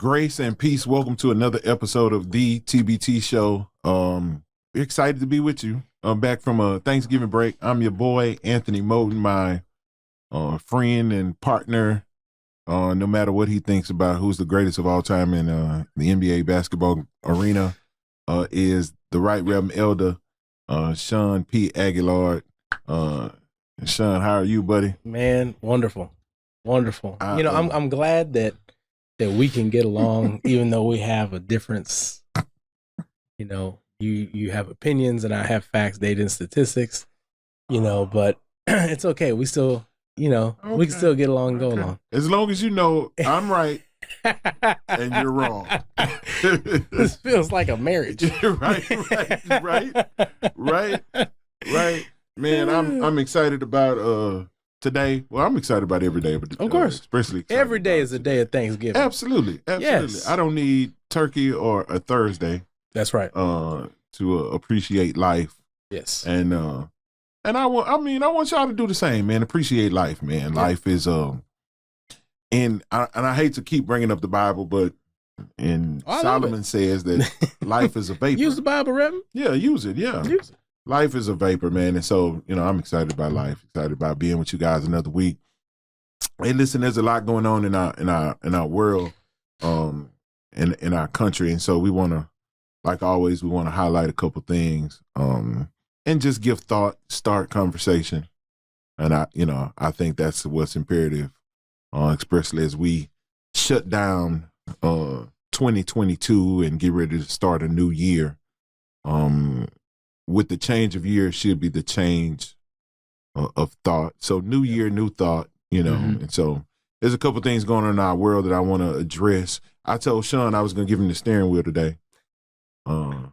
Grace and peace. Welcome to another episode of the TBT Show. We're excited to be with you. I'm back from a Thanksgiving break. I'm your boy, Anthony Moten, my friend and partner. No matter what he thinks about who's the greatest of all time in the NBA basketball arena, is the Right Reverend Elder Shawn P. Aguilar. Shawn, how are you, buddy? Man, wonderful. I'm glad that we can get along, even though we have a difference. You know, you have opinions and I have facts, data, and statistics. But it's okay. We still, we can still get along and go along. As long as you know I'm right and you're wrong. This feels like a marriage. Right. Man, I'm excited about today. Well, I'm excited about every day, but of course, especially every day is a day of Thanksgiving. Absolutely. Yes. I don't need turkey or a Thursday. That's right. To appreciate life. Yes. And I want y'all to do the same, man. Appreciate life, man. Yeah. Life is and I hate to keep bringing up the Bible, but Solomon says that life is a vapor. Use the Bible, Reverend? Yeah, use it. Yeah. Use it. Life is a vapor, man. And so, I'm excited about life, excited about being with you guys another week. Hey, listen, there's a lot going on in our world, in our country. And so we want to, like always, we want to highlight a couple things, and just give thought, start conversation. And I think that's what's imperative, especially as we shut down 2022 and get ready to start a new year. With the change of year should be the change of thought. So new year, new thought, And so there's a couple things going on in our world that I want to address. I told Shawn I was going to give him the steering wheel today. Or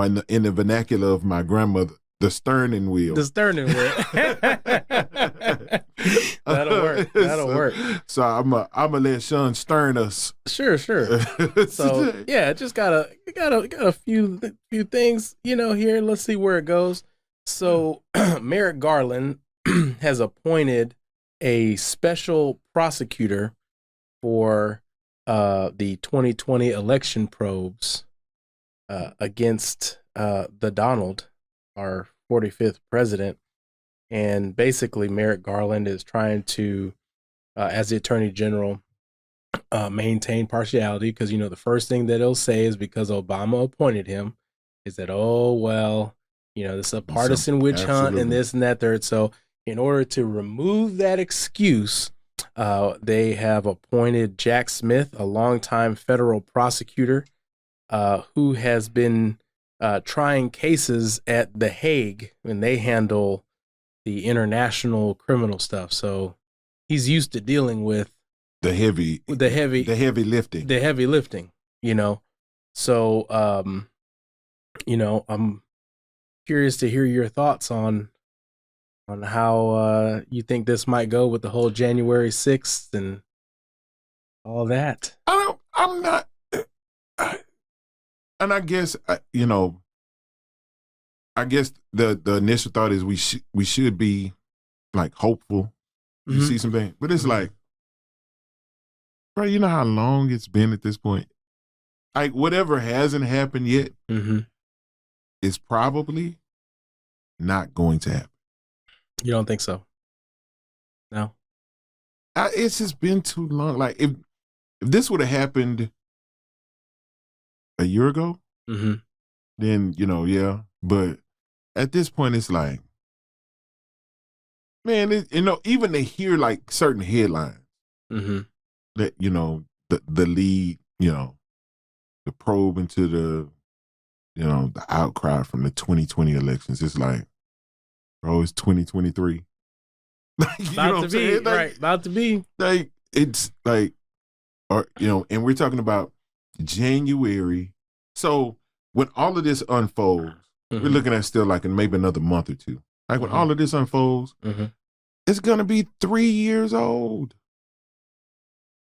in the vernacular of my grandmother, the sterning wheel. The sterning wheel. That'll work. So I'm gonna let Shawn stern us. Sure. So yeah, just got a few things, here. Let's see where it goes. So Merrick Garland has appointed a special prosecutor for the 2020 election probes against the Donald, our 45th president. And basically Merrick Garland is trying to, as the attorney general, maintain partiality, because, the first thing that he'll say is because Obama appointed him is that, this is a partisan witch hunt and this and that third. So in order to remove that excuse, they have appointed Jack Smith, a longtime federal prosecutor, who has been trying cases at The Hague, and they handle the international criminal stuff. So he's used to dealing with the heavy lifting, So, I'm curious to hear your thoughts on how you think this might go with the whole January 6th and all that. I'm not. And I guess, I guess the initial thought is we should be like hopeful. You see something, but it's like, bro, you know how long it's been at this point? Like whatever hasn't happened yet is probably not going to happen. You don't think so? No. It's just been too long. Like if this would have happened a year ago, then yeah. But at this point, it's like, man, even to hear like certain headlines that the lead, the probe into the outcry from the 2020 elections. It's like, bro, it's 2023. About to be right. About to be like it's like, and we're talking about January. So when all of this unfolds, we're looking at still like in maybe another month or two. Like when all of this unfolds, it's gonna be 3 years old.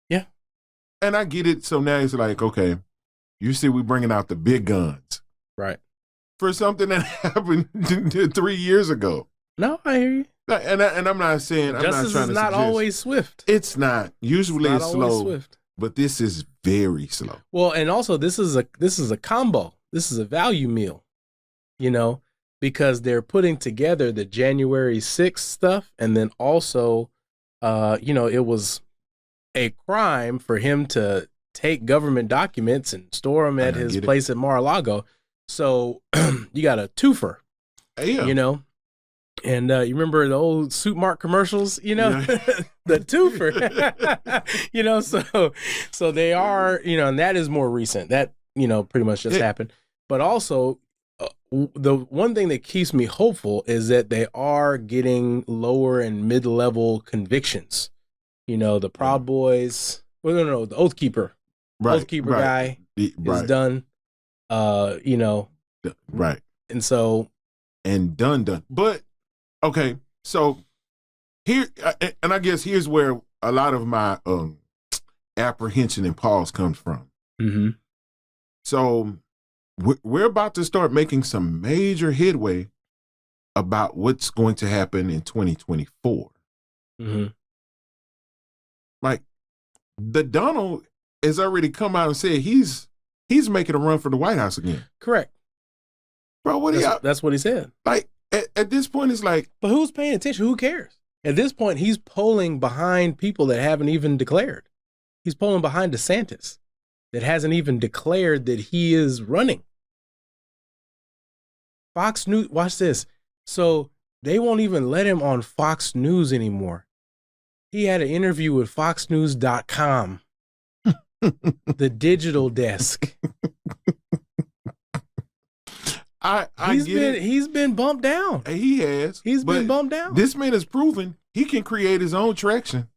Yeah, and I get it. So now it's like, okay, you see, we bringing out the big guns, right, for something that happened 3 years ago. No, I hear you. And I'm not saying justice I'm not trying is not suggest, always swift. It's not. Usually it's slow. Swift. But this is very slow. Well, and also this is a combo. This is a value meal, because they're putting together the January 6th stuff, and then also, it was a crime for him to take government documents and store them at his place at Mar-a-Lago. So you got a twofer, And you remember the old Suit Mart commercials, the twofer, so they are, and that is more recent. That, pretty much just happened. But also, the one thing that keeps me hopeful is that they are getting lower and mid-level convictions. The Proud Boys, no, the Oath Keeper. Right, Oath Keeper guy is done, Right. And so. And done. But, okay, so here, and I guess here's where a lot of my apprehension and pause comes from. Mm-hmm. So we're about to start making some major headway about what's going to happen in 2024. Mm-hmm. Like, the Donald has already come out and said he's making a run for the White House again. Correct. Bro, that's what he said. Like, at this point, it's like... But who's paying attention? Who cares? At this point, he's polling behind people that haven't even declared. He's polling behind DeSantis that hasn't even declared that he is running. Fox News, watch this. So they won't even let him on Fox News anymore. He had an interview with FoxNews.com, the digital desk. He's been bumped down. He has. He's been bumped down. This man has proven he can create his own traction.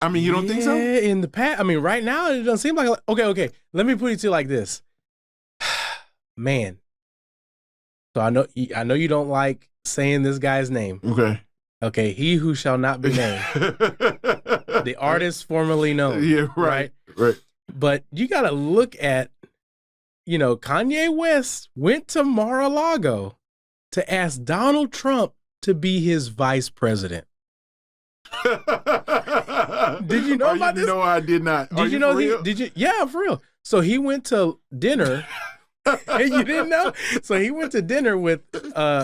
I mean, you don't think so? In the past, I mean, right now it doesn't seem like. Okay. Let me put it to you like this, man. So I know you don't like saying this guy's name. Okay. He who shall not be named, the artist formerly known. Yeah, right. But you got to look at. Kanye West went to Mar-a-Lago to ask Donald Trump to be his vice president. Did you know about this? No, I did not. Did you know Yeah, for real. So he went to dinner. You didn't know? So he went to dinner with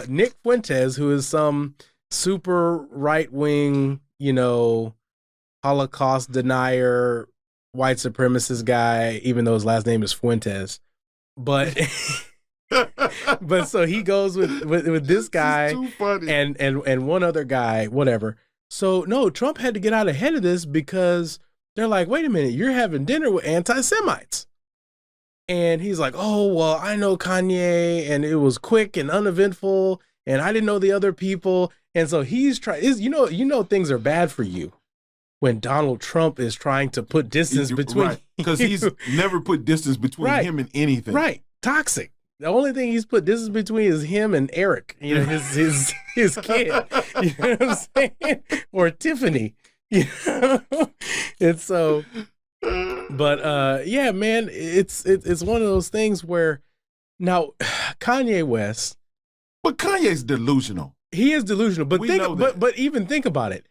Nick Fuentes, who is some super right-wing, Holocaust denier, white supremacist guy, even though his last name is Fuentes. But so he goes with this guy and one other guy, whatever. So no, Trump had to get out ahead of this because they're like, wait a minute, you're having dinner with anti-Semites. And he's like, oh, well, I know Kanye and it was quick and uneventful and I didn't know the other people. And so he's trying, things are bad for you when Donald Trump is trying to put distance between. Right, because he's never put distance between him and anything. Right, toxic. The only thing he's put distance between is him and Eric, his kid. You know what I'm saying? Or Tiffany. And so, but yeah, man, it's one of those things where now Kanye West. But Kanye's delusional. He is delusional, but even think about it.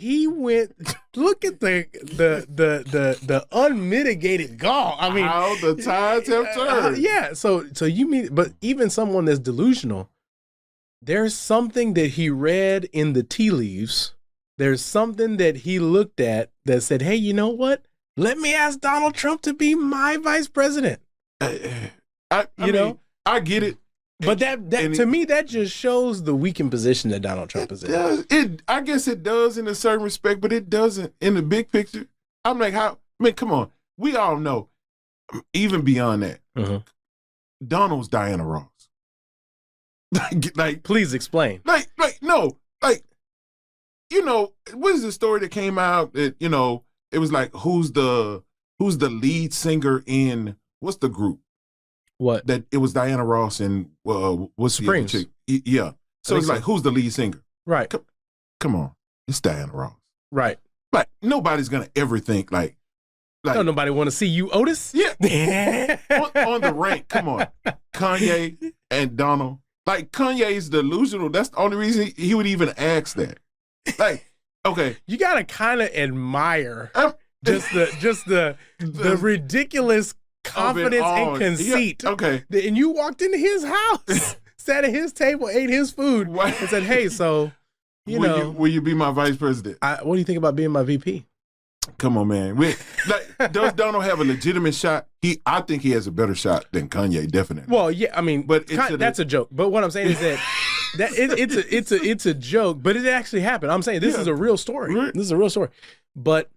He went. Look at the unmitigated gall. I mean, how the tides have turned. Yeah. So you mean, but even someone that's delusional, there's something that he read in the tea leaves. There's something that he looked at that said, "Hey, you know what? Let me ask Donald Trump to be my vice president." I I get it. But that to me, that just shows the weakened position that Donald Trump is in. I guess it does in a certain respect, but it doesn't in the big picture. I'm like, come on. We all know, even beyond that, Donald's Diana Ross. like, please explain. What is the story that came out that, it was like, who's the lead singer in, what's the group? What? That it was Diana Ross and what's Supremes. The other chick? Yeah. So it's like, who's the lead singer? Right. Come on. It's Diana Ross. Right. Like, nobody's going to ever think like. Don't nobody want to see you, Otis? Yeah. on the rank. Come on. Kanye and Donald. Like, Kanye's delusional. That's the only reason he would even ask that. Like, okay. You got to kind of admire the ridiculous confidence and conceit. Yeah, okay. And you walked into his house, sat at his table, ate his food, and said, "Hey, so will you be my vice president? What do you think about being my VP?" Come on, man. Does Donald have a legitimate shot? I think he has a better shot than Kanye, definitely. Well, yeah, I mean, but that's a joke. But what I'm saying is that it's a joke, but it actually happened. I'm saying this is a real story. Right. This is a real story. But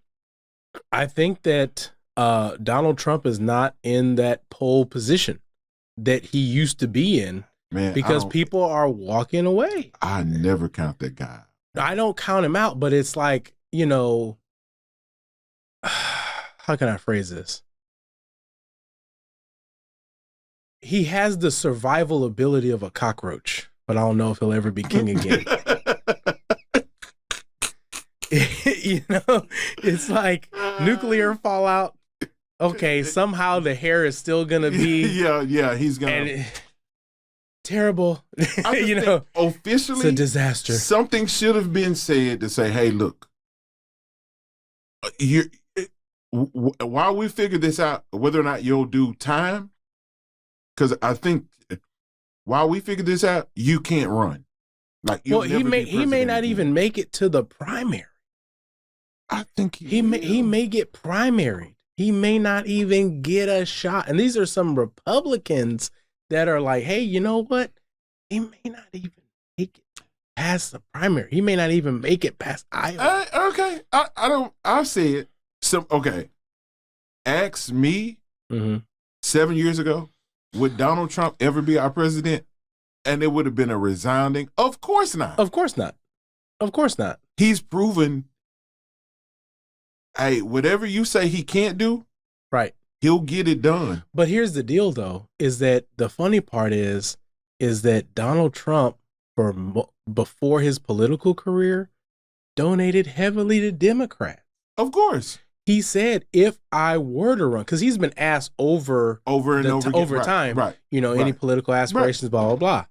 I think that Donald Trump is not in that pole position that he used to be in, man, because people are walking away. I never count that guy. I don't count him out, but it's like, how can I phrase this? He has the survival ability of a cockroach, but I don't know if he'll ever be king again. It's like nuclear fallout. Okay, somehow the hair is still gonna be. Yeah, he's gonna. Terrible. Officially, it's a disaster. Something should have been said to say, "Hey, look, while we figure this out, whether or not you'll do time, because I think while we figure this out, you can't run. Like, he may not even make it to the primary. I think he may get primaried. He may not even get a shot. And these are some Republicans that are like, hey, you know what? He may not even make it past the primary. He may not even make it past Iowa. Okay, I'll say it. Okay, ask me 7 years ago, would Donald Trump ever be our president? And it would have been a resounding, of course not. Of course not. Of course not. He's proven, hey, whatever you say he can't do, right, he'll get it done. But here's the deal, though, is that the funny part is that Donald Trump, before his political career, donated heavily to Democrats. Of course. He said, if I were to run, because he's been asked over time, right, any political aspirations, blah, blah, blah.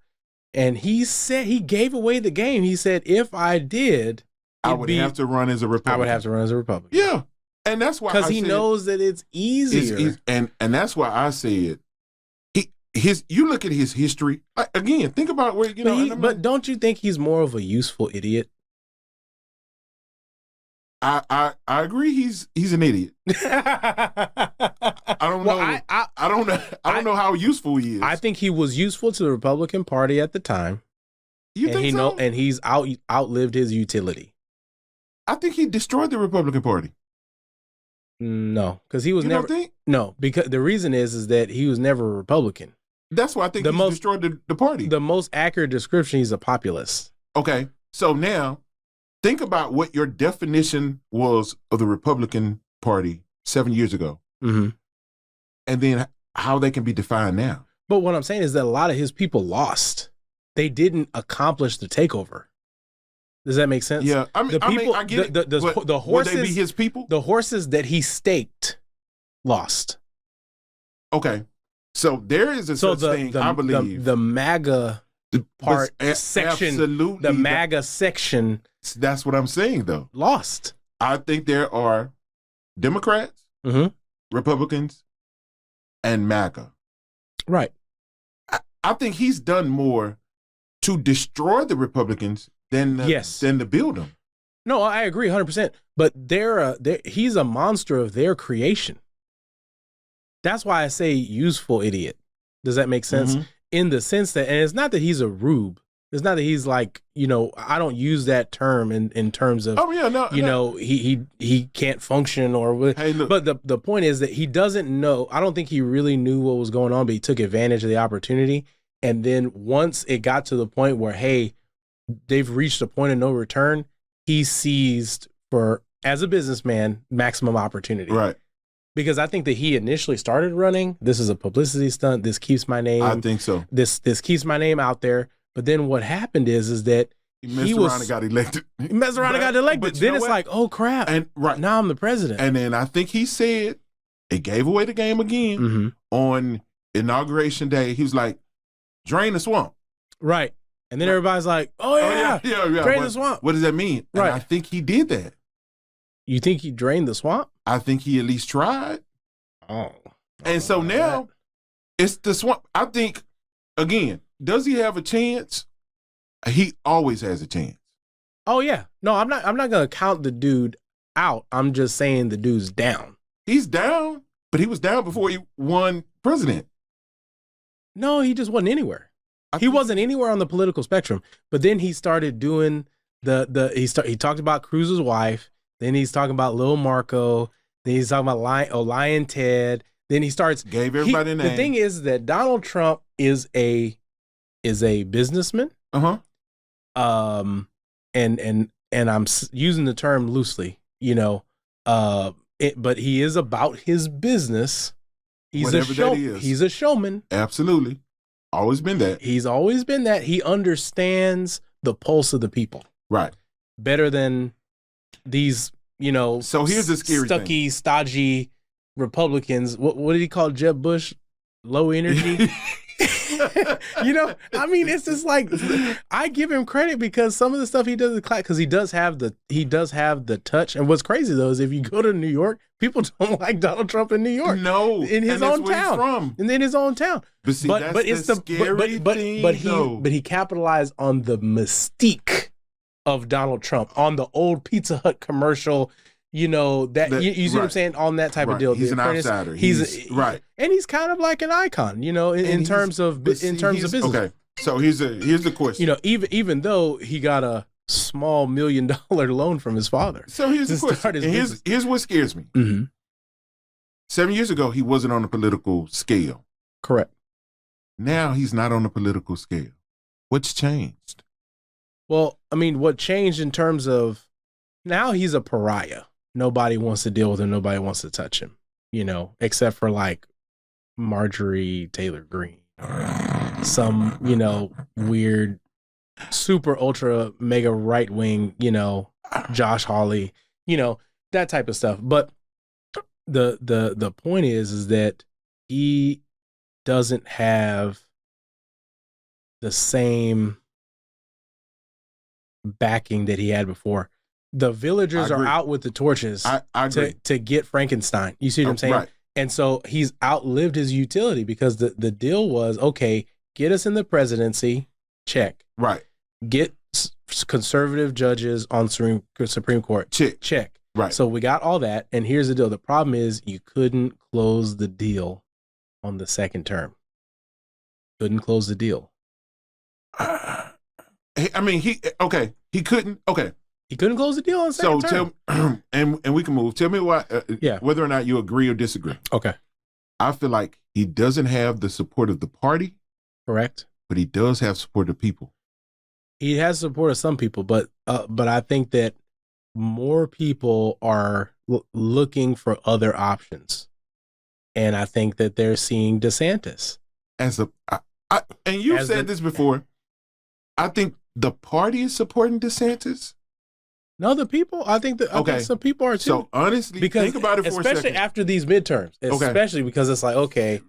And he said, he gave away the game. He said, if I did, I would have to run as a Republican. I would have to run as a Republican. Yeah. And that's why, because he knows that it's easier. And that's why I said, you look at his history, again, think about where, but don't you think he's more of a useful idiot? I agree. He's an idiot. I don't know. I don't know how useful he is. I think he was useful to the Republican Party at the time. You think so? And he's outlived his utility. I think he destroyed the Republican Party. No, because he was never. Don't think? No, because the reason is that he was never a Republican. That's why I think he destroyed the party. The most accurate description: he's a populist. Okay, so now think about what your definition was of the Republican Party 7 years ago, and then how they can be defined now. But what I'm saying is that a lot of his people lost. They didn't accomplish the takeover. Does that make sense? Yeah, I get it. The horses, would they be his people? The horses that he staked lost. Okay, so there is such thing. I believe the MAGA section. Absolutely, the MAGA section. That's what I'm saying, though. Lost. I think there are Democrats, Republicans, and MAGA. Right. I think he's done more to destroy the Republicans than to build them. No, I agree 100%. But he's a monster of their creation. That's why I say useful idiot. Does that make sense? In the sense that, and it's not that he's a rube. It's not that he's like, I don't use that term in terms of, he can't function or, hey, look. But the point is that he doesn't know. I don't think he really knew what was going on, but he took advantage of the opportunity. And then once it got to the point where, hey, they've reached a point of no return, he seized as a businessman, maximum opportunity. Right. Because I think that he initially started running. This is a publicity stunt. This keeps my name. I think so. This keeps my name out there. But then what happened is that he messed around and got elected. He messed around and got elected. Then it's like, oh crap! And now I'm the president. And then I think he said it gave away the game again on Inauguration Day. He was like, "Drain the swamp." Right. And then everybody's like, "Oh yeah, drain the swamp." What does that mean? Right. And I think he did that. You think he drained the swamp? I think he at least tried. Oh. And so now it's the swamp. I think, again, does he have a chance? He always has a chance. Oh yeah. No, I'm not gonna count the dude out. I'm just saying the dude's down. He's down, but he was down before he won president. No, he just wasn't anywhere. He wasn't anywhere on the political spectrum. But then he started doing he talked about Cruz's wife. Then he's talking about Lil Marco. Then he's talking about Lion Ted. Then he starts gave everybody a name. The thing is that Donald Trump is a businessman. And I'm using the term loosely, you know. But he is about his business. He's He's a showman. Absolutely. Always been that. He's always been that. He understands the pulse of the people. Right. Better than these, you know, so here's the scary stucky, thing. stodgy Republicans. What did he call Jeb Bush? Low energy. You know, I mean, it's just like, I give him credit because some of the stuff he does is because he does have the touch. And what's crazy though is if you go to New York, people don't like Donald Trump in New York. No, in his own town. And in his own town. But see, that's it's the scary thing. But he capitalized on the mystique of Donald Trump, on the old Pizza Hut commercial. You know, that you see what I'm saying, on that type of deal. He's an outsider. He's right, and he's kind of like an icon, you know, in terms of business. Okay, so here's the question. You know, even though he got a small $1 million loan from his father. So here's the question. And here's what scares me. Mm-hmm. 7 years ago, he wasn't on the political scale. Correct. Now he's not on the political scale. What's changed? Well, I mean, what changed in terms of now he's a pariah. Nobody wants to deal with him. Nobody wants to touch him, you know, except for like Marjorie Taylor Greene or some, you know, weird, super ultra mega right wing, you know, Josh Hawley, you know, that type of stuff. But the point is that he doesn't have the same backing that he had before. The villagers are out with the torches to get Frankenstein. You see what I'm saying? Right. And so he's outlived his utility because the deal was, okay, get us in the presidency, check. Right. Get conservative judges on Supreme Court, check. Right. So we got all that, and here's the deal. The problem is you couldn't close the deal on the second term. Couldn't close the deal. I mean, he couldn't. Okay. He couldn't close the deal on the second term. And we can move. Tell me why, whether or not you agree or disagree. Okay. I feel like he doesn't have the support of the party. Correct. But he does have support of people. He has support of some people, but I think that more people are looking for other options. And I think that they're seeing DeSantis. And you've said this before. I think the party is supporting DeSantis. No, the people. I think some people are too. So honestly, think about it for a second. Especially after these midterms. Especially because it's like, okay,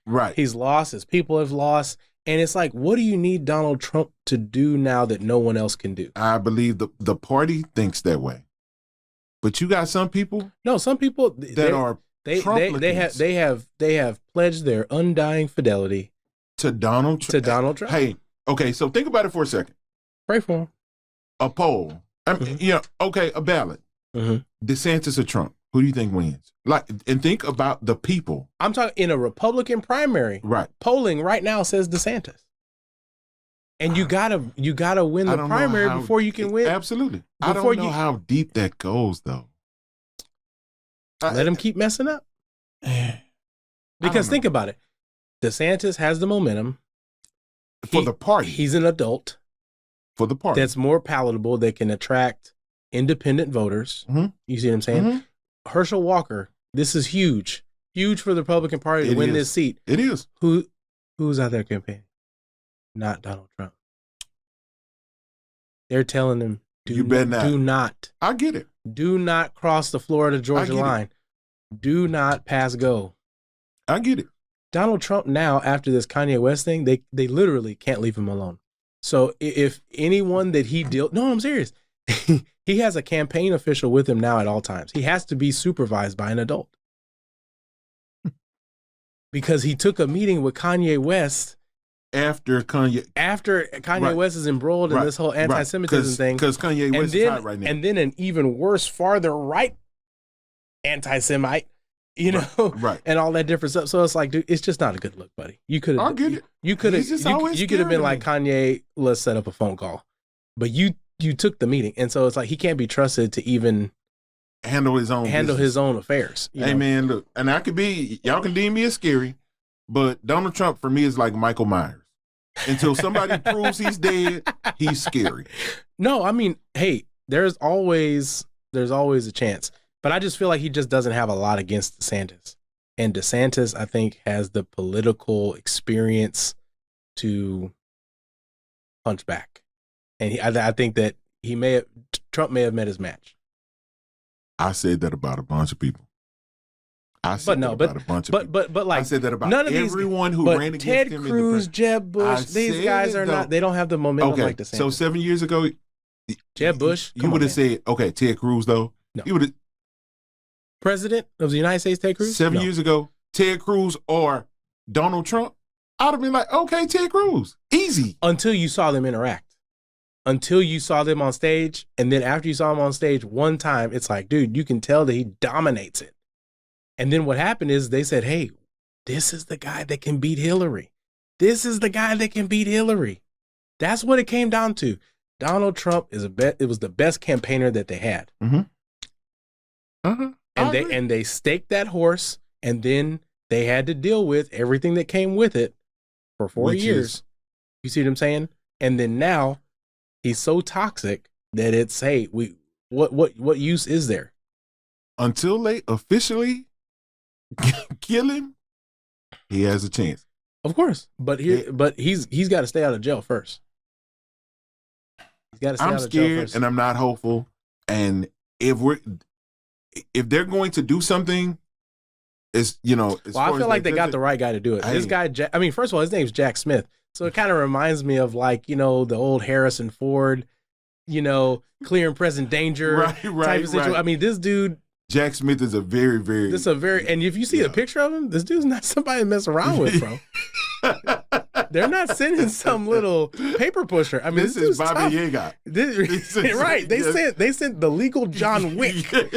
right. He's lost. His people have lost. And it's like, what do you need Donald Trump to do now that no one else can do? I believe the party thinks that way. But you got some people. No, some people they have pledged their undying fidelity to Donald Trump. Hey, okay, so think about it for a second. Pray for him. A poll. I mean, a ballot. Mm-hmm. DeSantis or Trump? Who do you think wins? And think about the people. I'm talking in a Republican primary. Right. Polling right now says DeSantis. And you gotta win the primary before you can win. Absolutely. I don't know how deep that goes though. Let him keep messing up. Because think about it. DeSantis has the momentum. For the party. He's an adult. For the party. That's more palatable, that can attract independent voters. Mm-hmm. You see what I'm saying? Mm-hmm. Herschel Walker, this is huge. Huge for the Republican Party to win this seat. It is. Who's out there campaigning? Not Donald Trump. They're telling him, do not. I get it. Do not cross the Florida-Georgia line. Do not pass go. I get it. Donald Trump now, after this Kanye West thing, they literally can't leave him alone. So if anyone that he no, I'm serious. he has a campaign official with him now at all times. He has to be supervised by an adult because he took a meeting with Kanye West after Kanye West is embroiled in this whole anti-Semitism thing. Because Kanye West is hot right now. And then an even worse, farther right anti-Semite, you know, and all that different stuff. So it's like, dude, it's just not a good look, buddy. You could have, you could have been like, Kanye, let's set up a phone call, but you took the meeting, and so it's like he can't be trusted to even handle his own affairs. Hey, man, look, and y'all can deem me as scary, but Donald Trump for me is like Michael Myers. Until somebody proves he's dead, he's scary. No, I mean, hey, there's always a chance. But I just feel like he just doesn't have a lot against DeSantis. And DeSantis, I think, has the political experience to punch back. And I think that Trump may have met his match. I said that about a bunch of people. I said that about a bunch of people. But like, I said that about none of everyone who ran against Ted him. Cruz, Jeb Bush, these guys are not. They don't have the momentum like DeSantis. So 7 years ago, Jeb Bush, you would have said, okay, Ted Cruz though. No. You would have. President of the United States, Ted Cruz. 7 years ago, Ted Cruz or Donald Trump, I'd have been like, okay, Ted Cruz, easy. Until you saw them interact. Until you saw them on stage, and then after you saw him on stage one time, it's like, dude, you can tell that he dominates it. And then what happened is they said, hey, this is the guy that can beat Hillary. This is the guy that can beat Hillary. That's what it came down to. Donald Trump it was the best campaigner that they had. Mm-hmm. And they staked that horse, and then they had to deal with everything that came with it for 4 years. You see what I'm saying? And then now he's so toxic that it's, hey, what use is there? Until they officially kill him, he has a chance. Of course, but he's got to stay out of jail first. He's got to stay out of jail first. And I'm not hopeful. And if they're going to do something, it's well, I feel like they got the right guy to do it. This guy, I mean, first of all, his name's Jack Smith, so it kind of reminds me of like the old Harrison Ford, clear and present danger type of situation. I mean, this dude. Jack Smith is a very, very. And if you see the picture of him, this dude's not somebody to mess around with, bro. They're not sending some little paper pusher. I mean, this is Baba Yaga. Right? They sent the legal John Wick to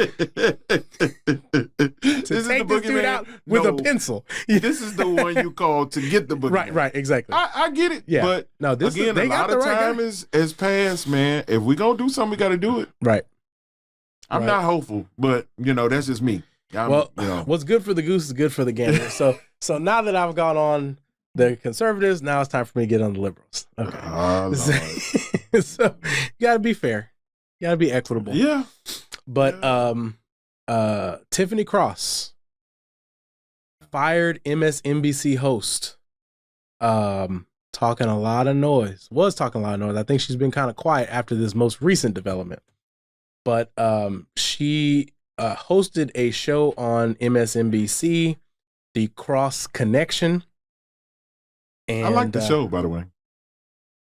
take this dude out with a pencil. This is the one you call to get the boogeyman. Right, exactly. I get it. Yeah. But no, a lot of time has passed, man. If we gonna do something, we got to do it. Right. I'm not hopeful, but that's just me. What's good for the goose is good for the gander. So now that I've gone on the conservatives, now it's time for me to get on the liberals. Okay. Oh, so you gotta be fair. You gotta be equitable. Yeah. But Tiffany Cross fired MSNBC host. Talking a lot of noise. I think she's been kind of quiet after this most recent development. But she hosted a show on MSNBC, The Cross Connection. And I like the show, by the way.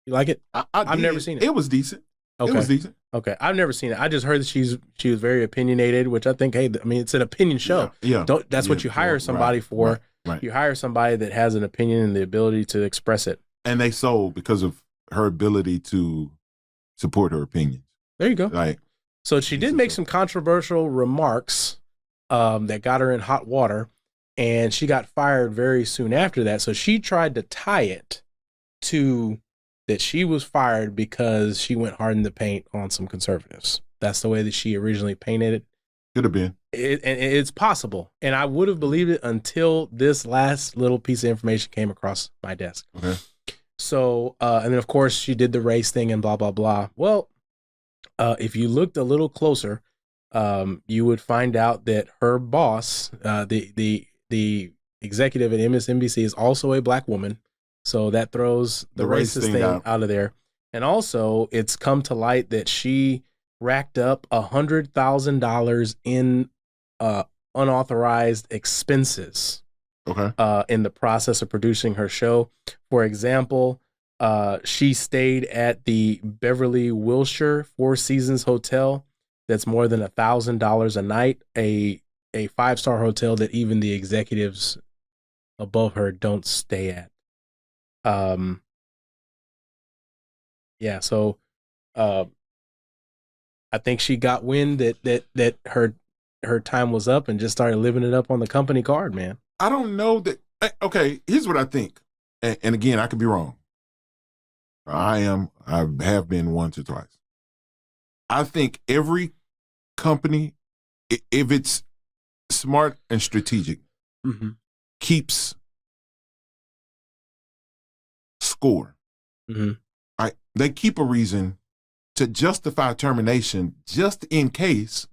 You like it? I've never seen it. It was decent. Okay. It was decent. Okay, I've never seen it. I just heard that she was very opinionated, which I think, hey, I mean, it's an opinion show. Yeah. That's what you hire somebody for. Right. You hire somebody that has an opinion and the ability to express it. And they sold because of her ability to support her opinions. There you go. So she did make some controversial remarks that got her in hot water, and she got fired very soon after that. So she tried to tie it to that she was fired because she went hard in the paint on some conservatives. That's the way that she originally painted it. Could have been. And it's possible. And I would have believed it until this last little piece of information came across my desk. Okay. So, and then of course she did the race thing and blah, blah, blah. Well, if you looked a little closer, you would find out that her boss, the executive at MSNBC, is also a black woman. So that throws the racist thing out of there. And also, it's come to light that she racked up $100,000 in unauthorized expenses. Okay. In the process of producing her show. For example, She stayed at the Beverly Wilshire Four Seasons Hotel. That's more than $1,000 a night. A 5-star hotel that even the executives above her don't stay at. Yeah. So, I think she got wind that her time was up and just started living it up on the company card, man. I don't know that. Okay, here's what I think, and again, I could be wrong. I have been once or twice. I think every company, if it's smart and strategic, keeps score. Right? They keep a reason to justify termination just in case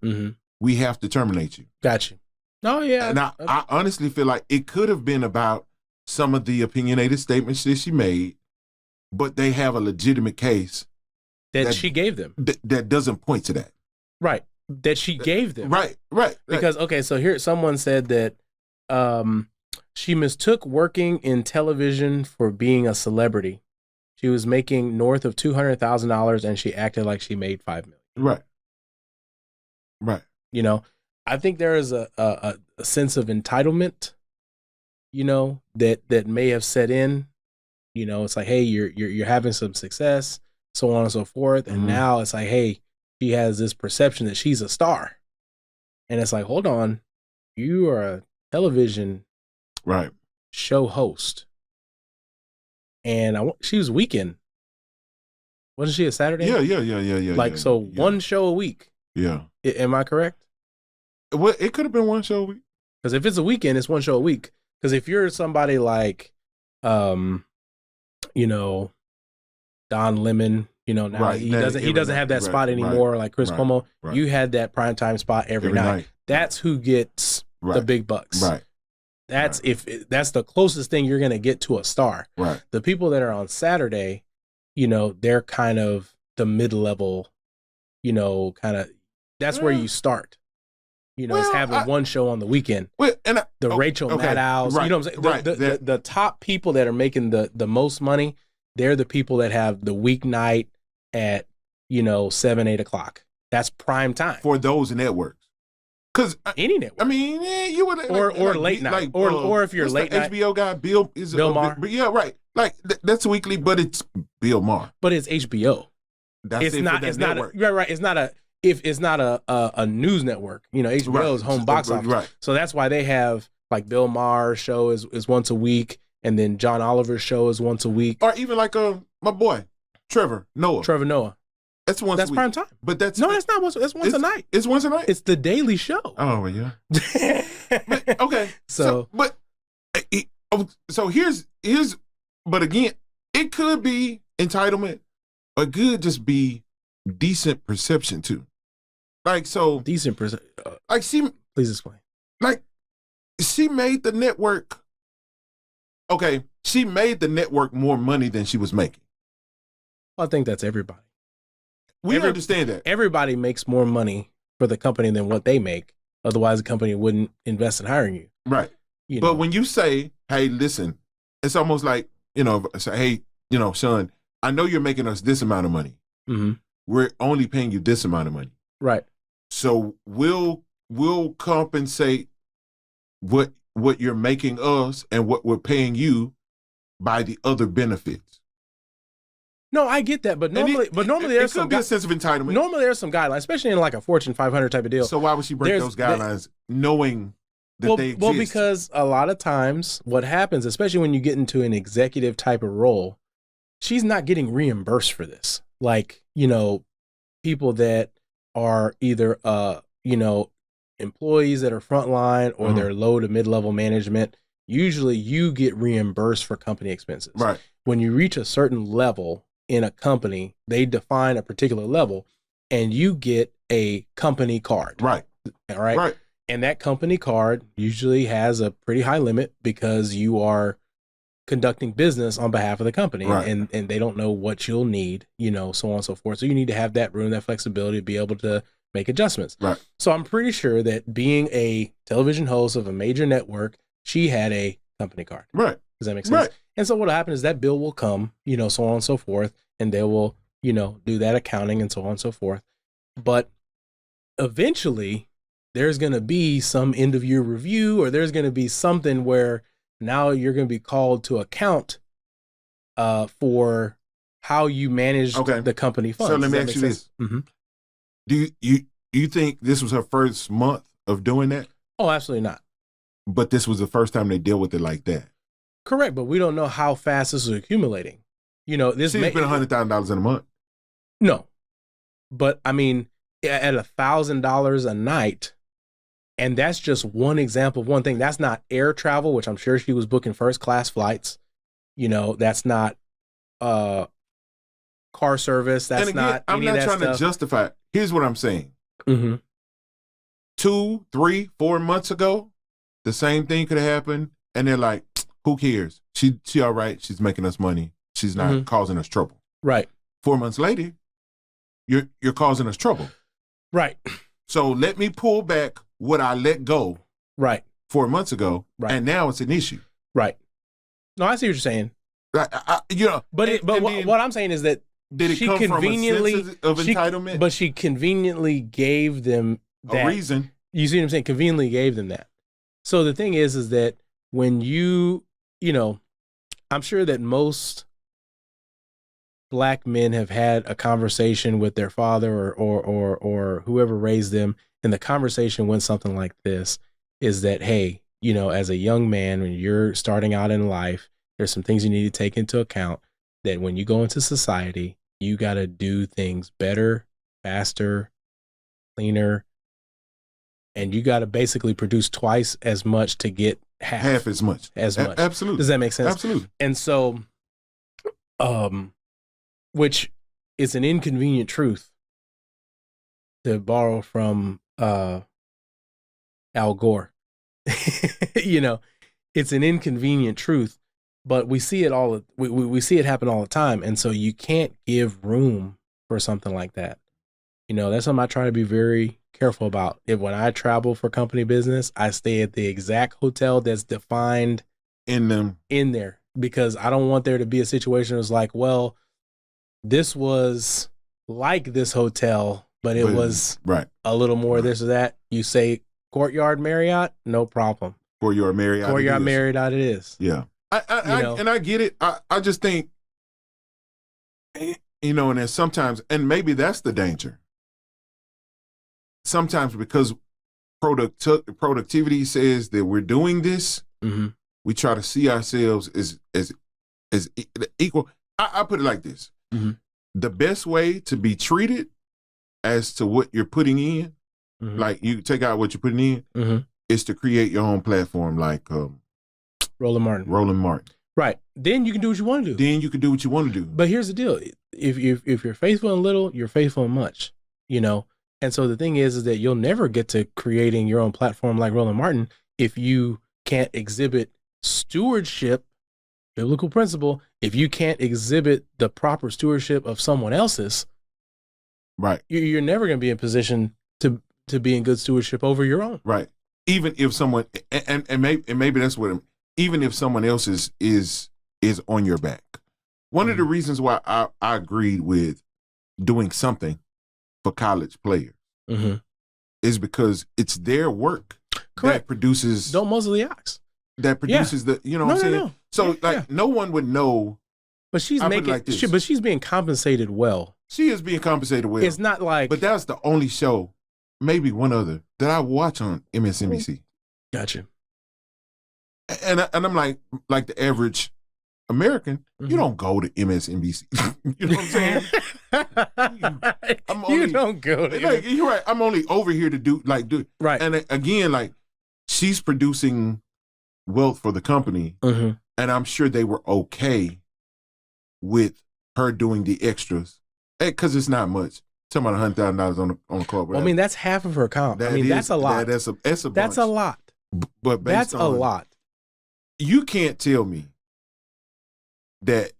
we have to terminate you. Got you. Oh, yeah. And I honestly feel like it could have been about some of the opinionated statements that she made, but they have a legitimate case that she gave them that doesn't point to that. Right. That she gave them. Right. Because, okay, so here someone said that she mistook working in television for being a celebrity. She was making north of $200,000 and she acted like she made $5 million. Right. You know, I think there is a sense of entitlement, you know, that may have set in. You know, it's like, hey, you're having some success, so on and so forth. And now it's like, hey, she has this perception that she's a star. And it's like, hold on, you are a television show host. And she was weekend. Wasn't she a Saturday? Yeah. Like, one show a week. Yeah. Am I correct? Well, it could have been one show a week. Because if it's a weekend, it's one show a week. Because if you're somebody like, you know, Don Lemon, you know, now he doesn't have that spot anymore. Like Chris Cuomo, you had that primetime spot every night. That's who gets the big bucks. Right. That's that's the closest thing you're going to get to a star. Right. The people that are on Saturday, you know, they're kind of the mid-level, you know, kind of, that's where you start. You know, it's having one show on the weekend. Rachel Maddows, you know what I'm saying? The top people that are making the most money, they're the people that have the weeknight at, you know, 7, 8 o'clock. That's prime time. For those networks. Because any network. I mean, yeah, you would or late night, or if you're late night. HBO guy, Bill Maher. Yeah, right. Like that's weekly, but it's Bill Maher. But it's HBO. It's not. It's network. Not. Right. It's not a. If it's not a news network, you know, HBO is home box office. Right. So that's why they have like Bill Maher's show is once a week, and then John Oliver's show is once a week, or even like my boy Trevor Noah. That's once. That's prime time. But that's that's not once. That's once a night. It's once a night. It's the Daily Show. Oh yeah. But, okay. So here's. But again, it could be entitlement, or it could just be decent perception too. Like so. Decent perception. Like Please explain. Like she made the network. Okay, she made the network more money than she was making. I think that's everybody. We understand that. Everybody makes more money for the company than what they make. Otherwise, the company wouldn't invest in hiring you. Right. But when you say, hey, listen, it's almost like, you know, say, hey, you know, Shawn, I know you're making us this amount of money. We're only paying you this amount of money. Right. So we'll compensate what you're making us and what we're paying you by the other benefits. No, I get that, but normally there's some be a sense of entitlement. Normally there's some guidelines, especially in like a Fortune 500 type of deal. So why would she break those guidelines, knowing that they exist? Well, because a lot of times what happens, especially when you get into an executive type of role, she's not getting reimbursed for this. Like, you know, people that are either you know, employees that are frontline or they're low to mid-level management. Usually you get reimbursed for company expenses. Right. When you reach a certain level in a company, they define a particular level and you get a company card. Right. All right. Right. And that company card usually has a pretty high limit because you are conducting business on behalf of the company. Right. And they don't know what you'll need, you know, so on and so forth. So you need to have that room, that flexibility to be able to make adjustments. Right. So I'm pretty sure that being a television host of a major network, she had a company card. Right. Does that make sense? Right. And so what'll happen is that bill will come, so on and so forth, and they will, do that accounting and so on and so forth. But eventually there's going to be some end of year review, or there's going to be something where now you're going to be called to account for how you manage the company funds. So let me ask you this. Mm-hmm. Do you think this was her first month of doing that? Oh, absolutely not. But this was the first time they deal with it like that. Correct, but we don't know how fast this is accumulating. This may been $100,000 in a month. No, but I mean, at $1,000 a night, and that's just one example of one thing. That's not air travel, which I'm sure she was booking first class flights. That's not car service. That's not. I'm not trying to justify it. Here's what I'm saying. Mm-hmm. 2, 3, 4 months ago, the same thing could have happened, and they're like, "Who cares? She all right. She's making us money. She's not causing us trouble." Right. 4 months later, you're causing us trouble. Right. So let me pull back what I let go. Right. 4 months ago, and now it's an issue. Right. No, I see what you're saying. What I'm saying is that she come conveniently from a sense of entitlement? But she conveniently gave them that a reason. You see what I'm saying? Conveniently gave them that. So the thing is that when I'm sure that most Black men have had a conversation with their father or whoever raised them, and the conversation went something like this: is that, hey, as a young man, when you're starting out in life, there's some things you need to take into account. That when you go into society, you got to do things better, faster, cleaner, and you got to basically produce twice as much to get half as much. Absolutely. Does that make sense? Absolutely. And so, which is an inconvenient truth, to borrow from Al Gore. It's an inconvenient truth, but we see it we see it happen all the time, and so you can't give room for something like that. That's something I try to be very careful about. When I travel for company business, I stay at the exact hotel that's defined in there, because I don't want there to be a situation that's like, well, this was like this hotel, but it was a little more this or that. You say Courtyard Marriott, no problem. Courtyard Marriott it is. Yeah. I get it. I just think, and then sometimes, and maybe that's the danger. Sometimes because productivity says that we're doing this, we try to see ourselves as equal. I put it like this. The best way to be treated as to what you're putting in, like you take out what you're putting in, is to create your own platform, like Roland Martin. Right. Then you can do what you want to do. But here's the deal. If you're faithful in little, you're faithful in much, And so the thing is that you'll never get to creating your own platform like Roland Martin if you can't exhibit stewardship, biblical principle. If you can't exhibit the proper stewardship of someone else's, right, you're never going to be in position to be in good stewardship over your own. Right. Even if someone, and maybe that's what, even if someone else is on your back. One of the reasons why I agreed with doing something for college players is because it's their work that produces. Don't muzzle the ox. That produces what I'm saying? No. So no one would know. But she's she's being compensated well. She is being compensated well. It's not like. But that's the only show, maybe one other, that I watch on MSNBC. Gotcha. And I'm like the average American, you don't go to MSNBC. You know what I'm saying? You don't go to you're right. I'm only over here to do right. And again, she's producing wealth for the company, and I'm sure they were okay with her doing the extras because it's not much. Talking about $100,000 on the card. Well, I mean, that's half of her comp. That's a lot. That's a bunch. That's a lot. But that's a lot. You can't tell me that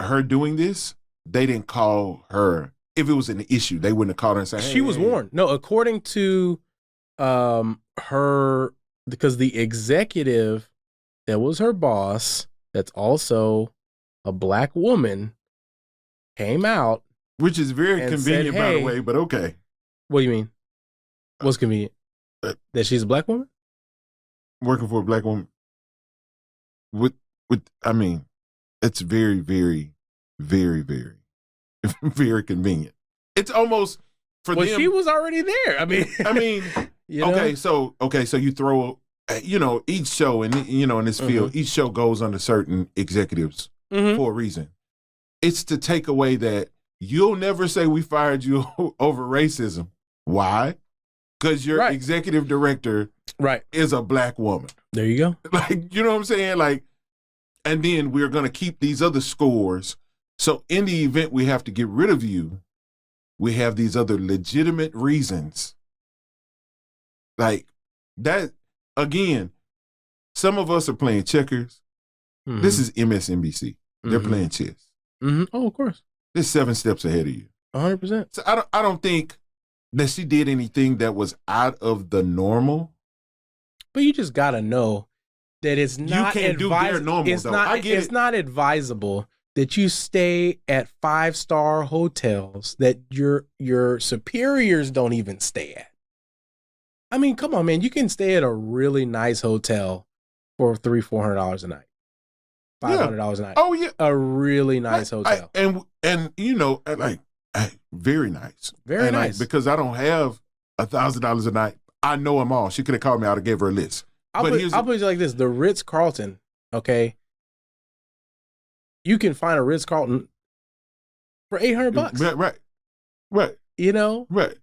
her doing this, they didn't call her. If it was an issue, they wouldn't have called her and said, hey, she was warned. No, according to her, because the executive that was her boss that's also a black woman came out, which is very convenient, said, by the hey, way. But okay, what do you mean? What's convenient? That she's a black woman working for a black woman. I mean, it's very, very, very, very, very convenient. It's almost for them. She was already there. I mean, okay, so you throw, each show in this field, each show goes under certain executives for a reason. It's to take away that you'll never say we fired you over racism. Why? Because your executive director is a black woman. There you go. Like, you know what I'm saying? Like, and then we're going to keep these other scores. So in the event we have to get rid of you, we have these other legitimate reasons. Like that, again, some of us are playing checkers. Mm-hmm. This is MSNBC. They're playing chess. Mm-hmm. Oh, of course. They're 7 steps ahead of you. 100%. So I don't think that she did anything that was out of the normal. But you just got to know that it's not you can't do bare normal, it's though. It's not advisable that you stay at 5-star hotels that your superiors don't even stay at. I mean, come on, man. You can stay at a really nice hotel for $300-$400 a night. $500 a night. Oh yeah, a really nice hotel. And very nice, very nice. Because I don't have $1,000 a night. I know them all. She could have called me out and gave her a list. I'll put it like this: the Ritz-Carlton. Okay, you can find a Ritz-Carlton for $800. Right. You know, right.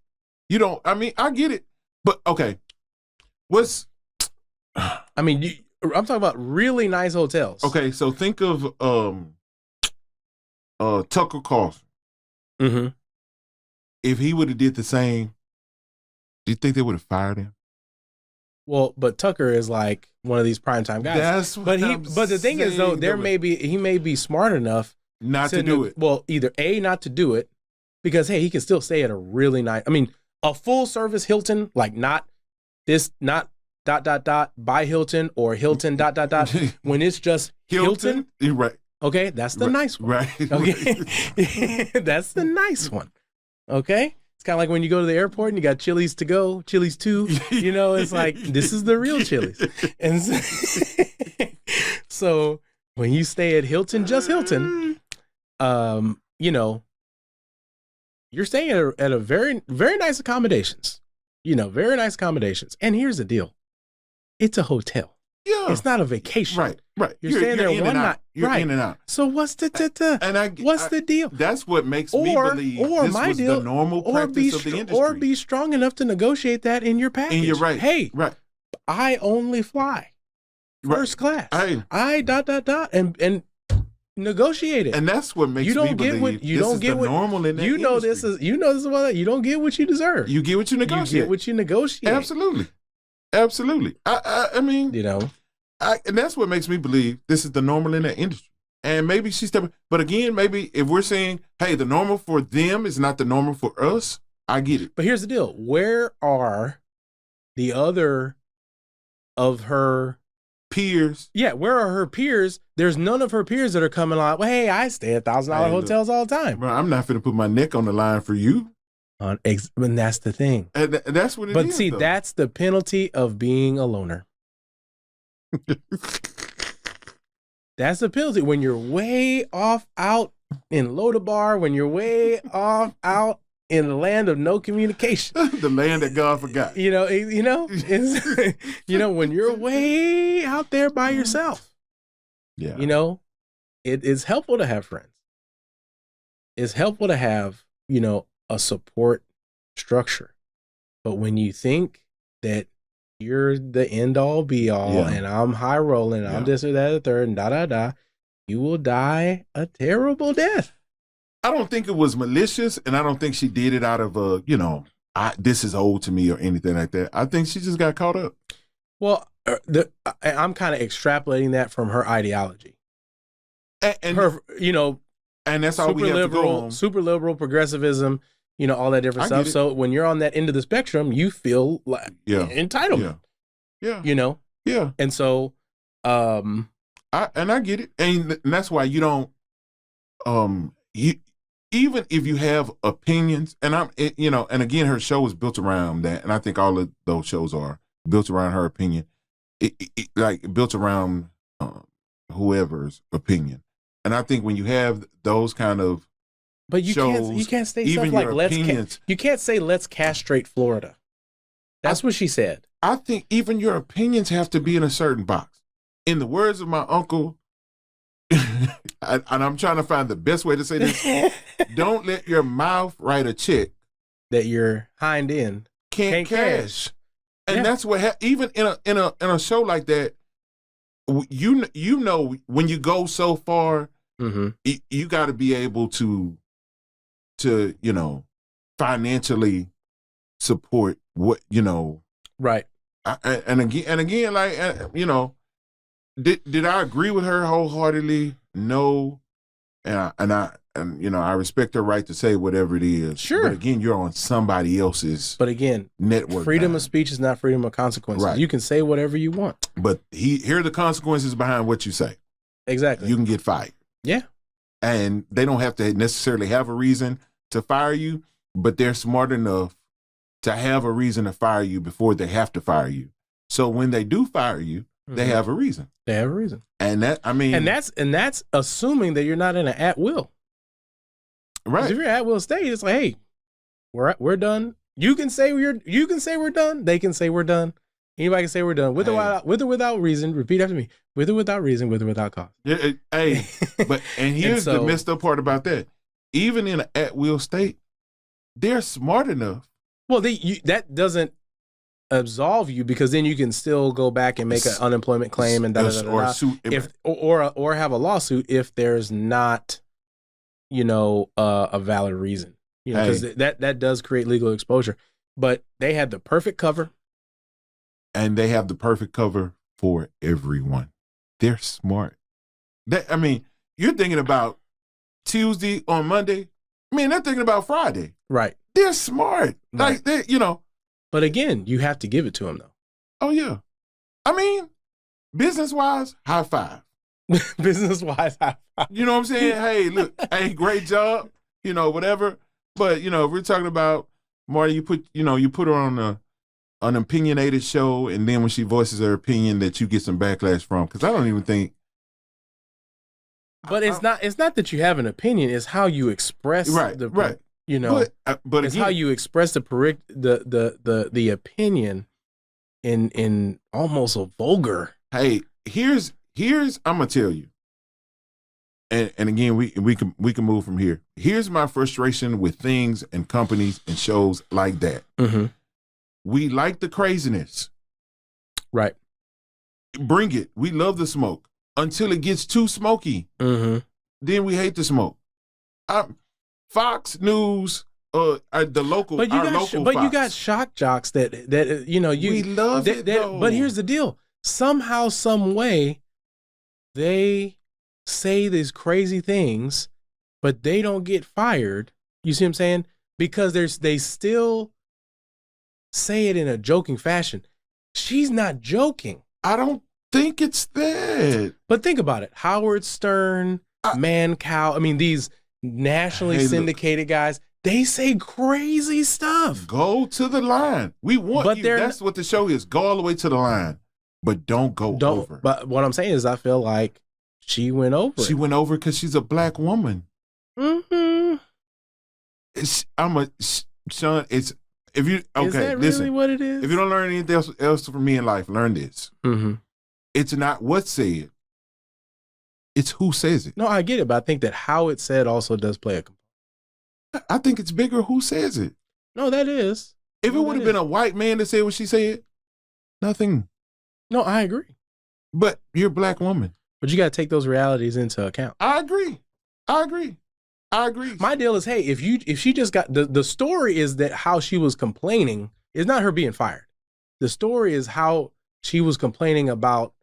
You don't. I mean, I get it, but okay. I mean, I'm talking about really nice hotels. Okay, so think of Tucker Carlson. Mm-hmm. If he would have did the same, do you think they would have fired him? Well, but Tucker is like one of these primetime guys. But the thing is, though, he may be smart enough not to do it. Well, either A, not to do it, because hey, he can still stay at a really nice. I mean, a full service Hilton, like not by Hilton or Hilton ... when it's just Hilton. Right. Okay, that's the nice one. Right. Okay, that's the nice one. Okay. It's kind of like when you go to the airport and you got Chili's to go, Chili's 2. You know, it's like, this is the real Chili's. And so when you stay at Hilton, just Hilton, you're staying at a very, very nice accommodations. Very nice accommodations. And here's the deal. It's a hotel. Yeah. It's not a vacation. Right. You're staying there one night. You're in and out. So what's the the deal? That's what makes me believe this was the normal practice of the industry. Or be strong enough to negotiate that in your package. And you're right. Hey, right. I only fly first class. I and negotiate it. And that's what makes me believe you don't get what normal in that industry. This is what you don't get what you deserve. You get what you negotiate. You get what you negotiate. Absolutely. I mean, and that's what makes me believe this is the normal in that industry. And maybe she's stepping, but again, maybe if we're saying, hey, the normal for them is not the normal for us, I get it. But here's the deal. Where are the other of her peers? Yeah, where are her peers? There's none of her peers that are coming like, well, hey, I stay at $1,000 hotels all the time. Bro, I'm not finna put my neck on the line for you. And that's the thing. And that's what it is. But see, that's the penalty of being a loner. That's the penalty when you're way off out in Lodabar, when you're way off out in the land of no communication. The land that God forgot. When you're way out there by yourself. Yeah. It is helpful to have friends. It's helpful to have, a support structure. But when you think that you're the end all be all and I'm high rolling, I'm this or that or third and you will die a terrible death. I don't think it was malicious, and I don't think she did it out of this is old to me or anything like that. I think she just got caught up. Well, I'm kind of extrapolating that from her ideology. And her, and that's all we have to go on. Super liberal progressivism, all that different stuff. So when you're on that end of the spectrum, you feel like entitlement. Yeah. Yeah. And so, I get it, and that's why you don't. You even if you have opinions, and and again, her show is built around that, and I think all of those shows are built around her opinion. Like built around whoever's opinion, and I think when you have those kind of but you can't say stuff like you can't say let's castrate Florida. That's what she said. I think even your opinions have to be in a certain box. In the words of my uncle, and I'm trying to find the best way to say this, don't let your mouth write a check that your hind end can't cash. And that's what even in a show like that, you know when you go so far, you got to be able to financially support what right. And again, like did I agree with her wholeheartedly? No, and I respect her right to say whatever it is. Sure. But again, you're on somebody else's. But again, network. Freedom of speech is not freedom of consequences. Right. You can say whatever you want. But here are the consequences behind what you say. Exactly. You can get fired. Yeah. And they don't have to necessarily have a reason to fire you, but they're smart enough to have a reason to fire you before they have to fire you. So when they do fire you, they have a reason. They have a reason. And that's assuming that you're not in an at will. Right. If you're at will state, it's like, hey, we're done. You can say we're done. They can say we're done. Anybody can say we're done with or without reason. Repeat after me. With or without reason. With or without cause. Yeah, and here's the messed up part about that. Even in an at will state, they're smart enough. Well, that doesn't absolve you, because then you can still go back and make an unemployment claim and or suit or have a lawsuit if there's not a valid reason, because that does create legal exposure. But they had the perfect cover, and they have the perfect cover for everyone. They're smart. You're thinking about Tuesday on Monday. They're thinking about Friday. Right. They're smart. Right. Like But again, you have to give it to them though. Oh yeah. Business-wise, high five. Business-wise, high five. You know what I'm saying? Hey, look, great job. Whatever. But if we're talking about Marty, you put her on an opinionated show, and then when she voices her opinion, that you get some backlash from. Because I don't even think. But it's not that you have an opinion. It's how you express right. But it's again, how you express the opinion in almost a vulgar. Hey, here's I'm gonna tell you, and again we can move from here. Here's my frustration with things and companies and shows like that. Mm-hmm. We like the craziness, right? Bring it. We love the smoke until it gets too smoky. Mm-hmm. Then we hate the smoke. Fox News, the local, but you got shock jocks that we love it. But here's the deal: somehow, some way, they say these crazy things, but they don't get fired. You see what I'm saying? Because they still say it in a joking fashion. She's not joking. I don't think it's that. But think about it: Howard Stern, Mancow. These nationally syndicated guys, they say crazy stuff. Go to the line. We want you. That's what the show is. Go all the way to the line, but don't go over. But what I'm saying is, I feel like she went over. She went over because she's a black woman. Mm-hmm. Shawn. It's if you okay. Is that listen, really what it is? If you don't learn anything else from me in life, learn this. Mm-hmm. It's not what's said. It's who says it. No, I get it, but I think that how it's said also does play a component. I think it's bigger who says it. No, that is. If it would have been a white man that said what she said, nothing. No, I agree. But you're a black woman. But you got to take those realities into account. I agree. My deal is, hey, if she just got the story is that how she was complaining is not her being fired. The story is how she was complaining about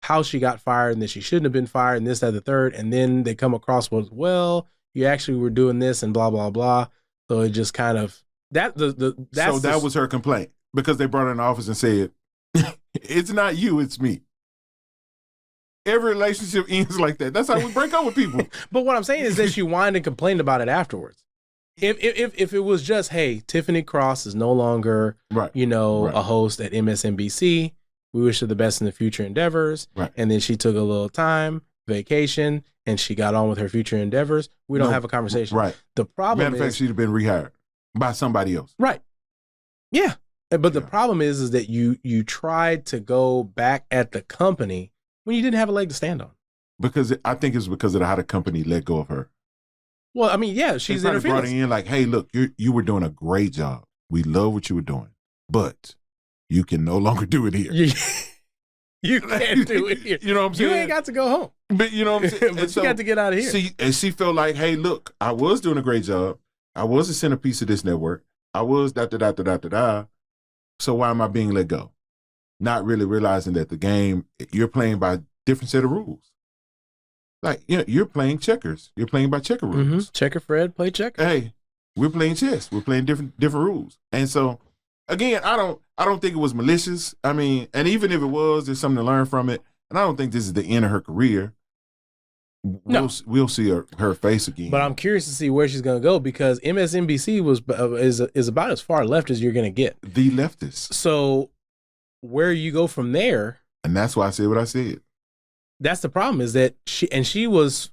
how she got fired and that she shouldn't have been fired and this, that, the third. And then they come across with, well, you actually were doing this and blah, blah, blah. So it just kind of that was her complaint, because they brought her in the office and said, it's not you, it's me. every relationship ends like that. That's how we break up with people. But what I'm saying is that she whined and complained about it afterwards. If it was just, hey, Tiffany Cross is no longer, a host at MSNBC. We wish her the best in the future endeavors. Right. And then she took a little time, vacation, and she got on with her future endeavors. We don't have a conversation. Right. The problem Matter of fact, she'd have been rehired by somebody else. Right. Yeah. But the problem is that you tried to go back at the company when you didn't have a leg to stand on. Because I think it's because of how the company let go of her. Well, I mean, yeah, she's interfered. Brought her in like, hey, look, you were doing a great job. We love what you were doing, but you can no longer do it here. You can't do it here. You know what I'm saying? You ain't got to go home. But you know what I'm saying? But you got to get out of here. She felt like, hey, look, I was doing a great job. I was a centerpiece of this network. I was da-da-da-da-da-da-da. So why am I being let go? Not really realizing that the game, you're playing by different set of rules. Like, you're playing checkers. You're playing by checker rules. Mm-hmm. Checker Fred, play checker. Hey, we're playing chess. We're playing different rules. And so, again, I don't think it was malicious. I mean, and even if it was, there's something to learn from it. And I don't think this is the end of her career. No. We'll see her face again. But I'm curious to see where she's going to go because MSNBC is about as far left as you're going to get. The leftist. So where you go from there. And that's why I said what I said. That's the problem is that she was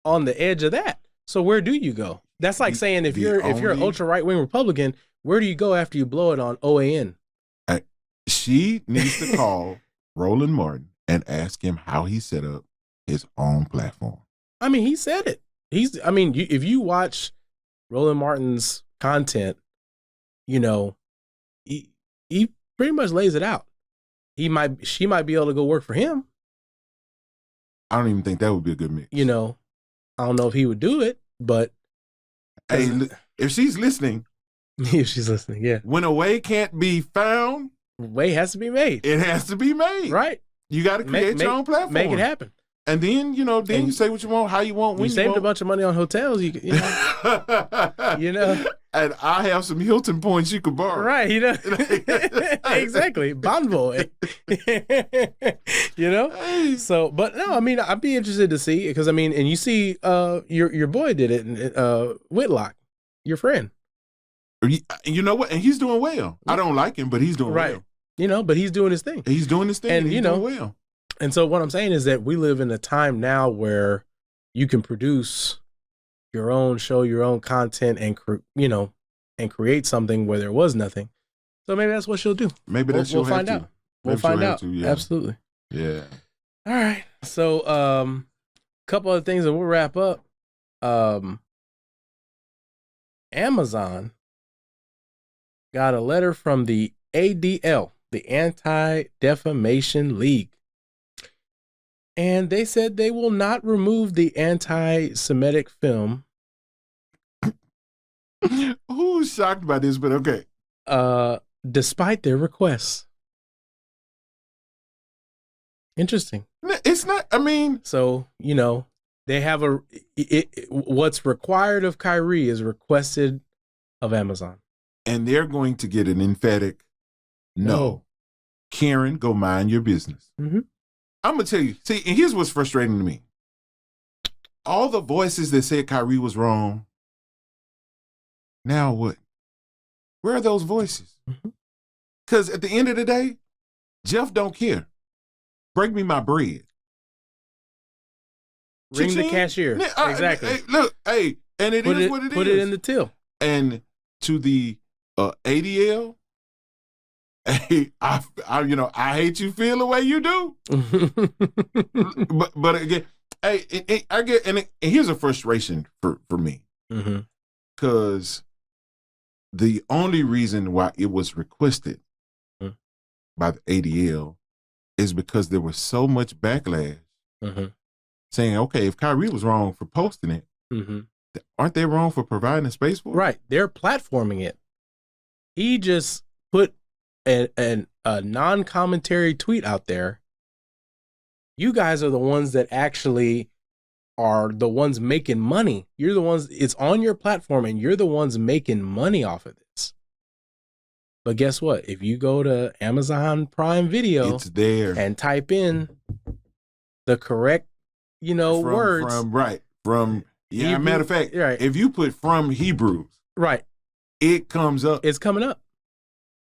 on the edge of that. So where do you go? That's like saying if you're an ultra right wing Republican, where do you go after you blow it on OAN? She needs to call Roland Martin and ask him how he set up his own platform. I mean, he said it. If you watch Roland Martin's content, he pretty much lays it out. She might be able to go work for him. I don't even think that would be a good mix. I don't know if he would do it, but hey, if she's listening, yeah. When a way can't be found, a way has to be made. It has to be made. Right. You got to create your own platform. Make it happen. And then, you say what you want, how you want, when you saved want. a bunch of money on hotels, you know. And I have some Hilton points you could borrow. Right, exactly. Bond boy. So, but no, I mean, I'd be interested to see because and you see, your boy did it, Whitlock, your friend. You know what? And he's doing well. I don't like him, but he's doing well. But he's doing his thing. He's doing his thing, and he's doing well. And so what I'm saying is that we live in a time now where you can produce your own show, your own content, and create something where there was nothing. So maybe that's what she'll do. Maybe that's we'll find out. We'll find out. Yeah. Absolutely. Yeah. All right. So a couple other things and we'll wrap up. Amazon got a letter from the ADL, the Anti-Defamation League. And they said they will not remove the anti-Semitic film. Who's shocked by this, but okay. Despite their requests. Interesting. It's not, So, they have what's required of Kyrie is requested of Amazon. And they're going to get an emphatic no. Karen, go mind your business. Mm-hmm. I'm going to tell you. See, and here's what's frustrating to me. All the voices that said Kyrie was wrong, now what? Where are those voices? Because at the end of the day, Jeff don't care. Break me my bread. Ring the cashier. Exactly. And it is what it is. Put it in the till. And to the ADL, hey, I hate you feel the way you do. but again, I get, and here's a frustration for me. Because the only reason why it was requested by the ADL is because there was so much backlash saying, okay, if Kyrie was wrong for posting it, aren't they wrong for providing a space for it? Right. They're platforming it. He just put a non-commentary tweet out there. You guys are the ones that actually are the ones making money. You're the ones, it's on your platform and you're the ones making money off of this. But guess what? If you go to Amazon Prime Video, it's there, and type in the correct, words from Hebrew, matter of fact, right. If you put from Hebrews, right, it comes up. It's coming up.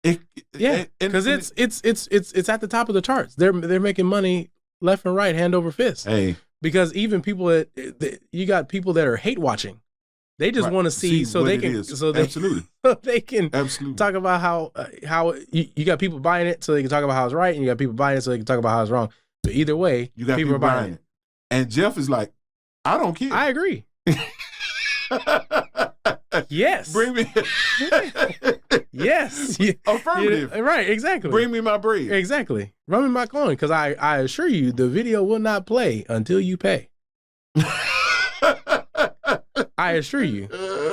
Because it's at the top of the charts. They're making money left and right, hand over fist. Hey, because even people you got people that are hate watching. They just want to see so they can absolutely talk about how you got people buying it so they can talk about how it's right, and you got people buying it so they can talk about how it's wrong. But either way, you got people are buying it. And Jeff is like, I don't care. I agree. Yes. Bring me. Yes. Affirmative. Right, exactly. Bring me my bread. Exactly. Run me my coin, because I assure you the video will not play until you pay. I assure you.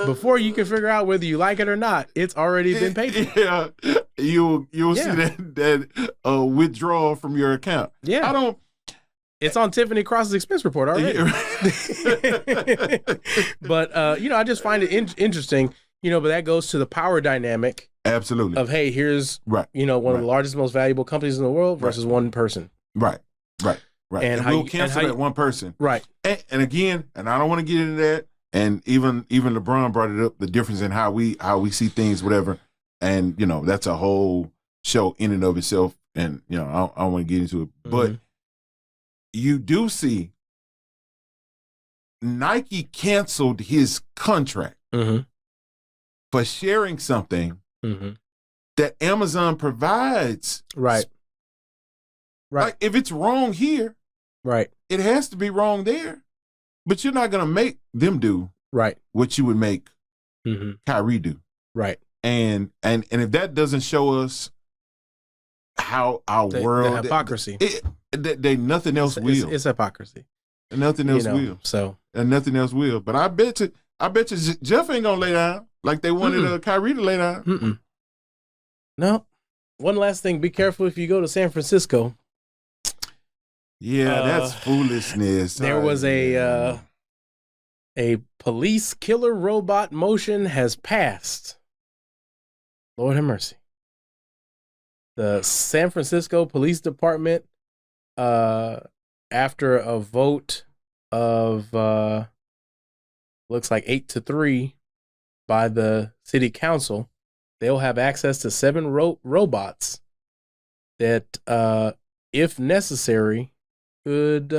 Before you can figure out whether you like it or not, it's already been paid for. Yeah. You'll see that withdrawal from your account. Yeah. It's on Tiffany Cross's expense report already. But, I just find it interesting, but that goes to the power dynamic. Absolutely. Of, hey, here's, one of the largest, most valuable companies in the world versus one person. Right. And we'll cancel that one person. Right. And again, and I don't want to get into that. And even LeBron brought it up, the difference in how we see things, whatever. And, that's a whole show in and of itself. And, I don't want to get into it. Mm-hmm. But you do see Nike canceled his contract for sharing something that Amazon provides. Right. Like, if it's wrong here, right, it has to be wrong there. But you're not going to make them do what you would make Kyrie do. Right. And if that doesn't show us how our world... The hypocrisy. They nothing else will. It's hypocrisy. And nothing else will. So. And nothing else will. But I bet you Jeff ain't going to lay down like they wanted Kyrie to lay down. No. One last thing. Be careful if you go to San Francisco. Yeah, that's foolishness. There was a police killer robot motion has passed. Lord have mercy. The San Francisco Police Department, after a vote of looks like 8-3 by the city council, they'll have access to 7 robots that, if necessary, could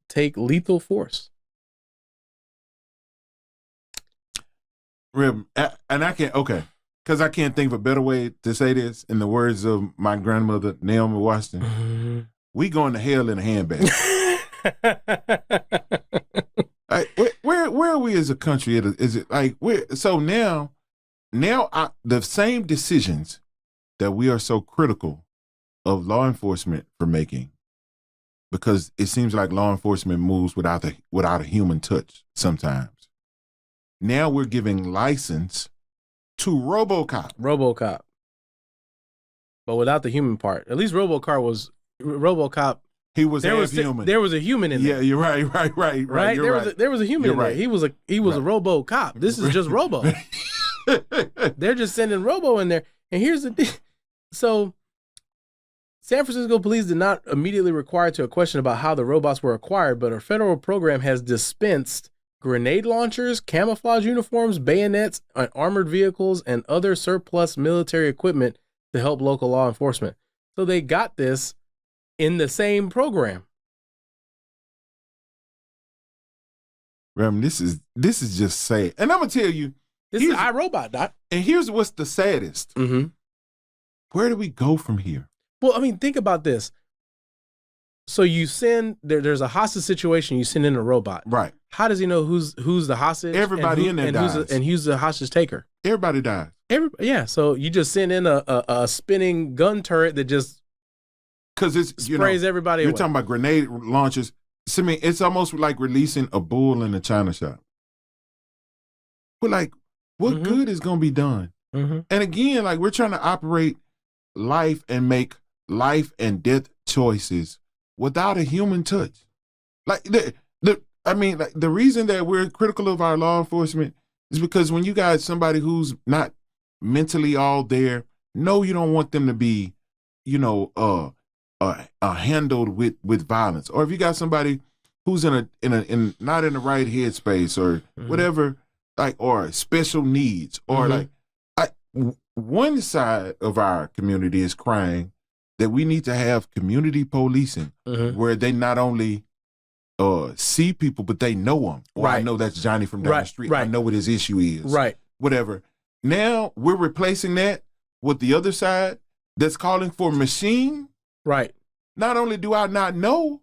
take lethal force. And I can't, because I can't think of a better way to say this. In the words of my grandmother, Naomi Washington, we going to hell in a handbag. Where are we as a country? Is it like, so now the same decisions that we are so critical of law enforcement for making, because it seems like law enforcement moves without a human touch sometimes. Now we're giving license to Robocop. But without the human part. At least Robocop. He was half human. There was a human in there. Yeah, you're right. There was a human in there. He was a Robocop. This is just Robo. They're just sending Robo in there. And here's the thing. So San Francisco police did not immediately require to a question about how the robots were acquired, but a federal program has dispensed grenade launchers, camouflage uniforms, bayonets, armored vehicles, and other surplus military equipment to help local law enforcement. So they got this in the same program. This is just sad. And I'm going to tell you. This is iRobot, Doc. And here's what's the saddest. Where do we go from here? Well, I mean, think about this. So you send, there's a hostage situation, you send in a robot. Right. How does he know who's the hostage? Everybody in there dies. Who's the hostage taker? Everybody dies. Yeah, so you just send in a spinning gun turret that just sprays everybody away. You're talking about grenade launchers. I mean, it's almost like releasing a bull in a china shop. But like, what good is going to be done? And again, like, we're trying to operate life and make life and death choices without a human touch. Like the reason that we're critical of our law enforcement is because when you got somebody who's not mentally all there, No, you don't want them to be, you know, handled with violence. Or if you got somebody who's in not in the right headspace or whatever, like, or special needs, or like, one side of our community is crying that we need to have community policing where they not only see people, but they know them. Or I know that's Johnny from down the street. I know what his issue is. Right. Whatever. Now we're replacing that with the other side that's calling for machine. Right. Not only do I not know,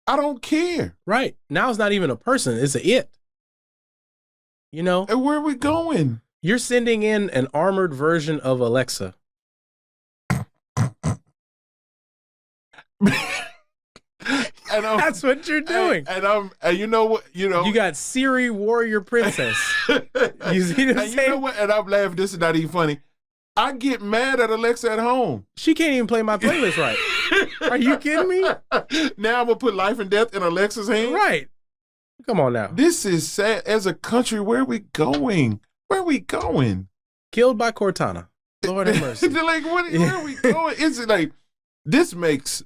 I don't care. Right. Now it's not even a person, it's a it. You know? And where are we going? You're sending in an armored version of Alexa. That's what you're doing. And you know what, you got Siri Warrior Princess. You see what I'm saying? You know what? And I'm laughing. This is not even funny. I get mad at Alexa at home. She can't even play my playlist right. Are you kidding me? Now I'm gonna put life and death in Alexa's hands. Right. Come on now. This is sad. As a country, where are we going? Where are we going? Killed by Cortana. Lord have mercy. Like, where are we going? It's like, this makes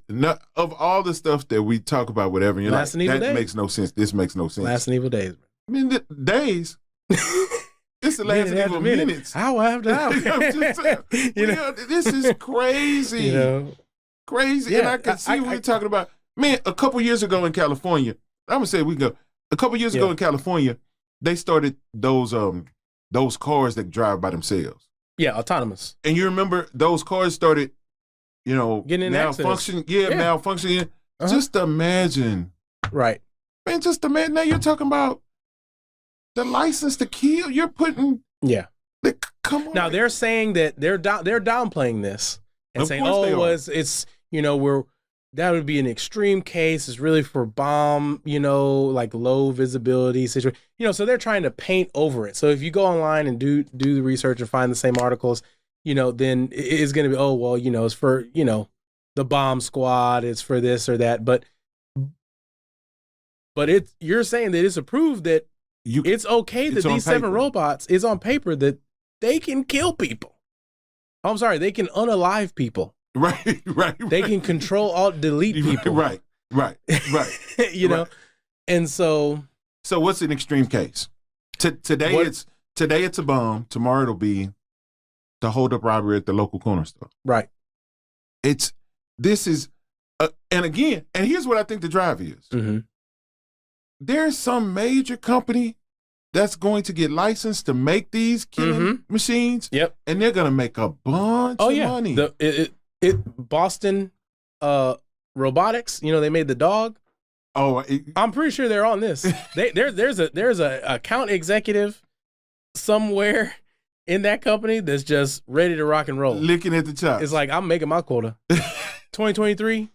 of all the stuff that we talk about, whatever. You're like, that makes no sense. This makes no sense. Last and evil days. I mean, days. It's the last and evil minutes. Hour after hour. This is crazy. Crazy. Yeah, and I can see what you're talking about. Man, a couple years ago in California, I'm gonna say we go. A couple years ago in California, they started those cars that drive by themselves. Yeah, autonomous. And you remember those cars started, getting in malfunctioning. Malfunctioning. Just imagine. Right. Man, just imagine. Now you're talking about the license to kill. You're putting. Yeah. Come on. Now they're saying that they're downplaying this and saying, it's that would be an extreme case. It's really for bomb, like low visibility situation. So they're trying to paint over it. So if you go online and do the research and find the same articles, then it's going to be, it's for, the bomb squad. It's for this or that. But you're saying that it's approved that it's okay that these 7 robots is on paper that they can kill people. I'm sorry, they can unalive people. Right. They can control, alt, delete people. Right. know, and so what's an extreme case? Today it's a bomb. Tomorrow it'll be the hold up robbery at the local corner store. Right. And here's what I think the drive is. Mm-hmm. There's some major company that's going to get licensed to make these killing machines. Yep. And they're going to make a bunch of money. Boston Robotics, they made the dog. I'm pretty sure they're on this. There's a account executive somewhere in that company that's just ready to rock and roll. Licking at the chops. It's like, I'm making my quota. 2023,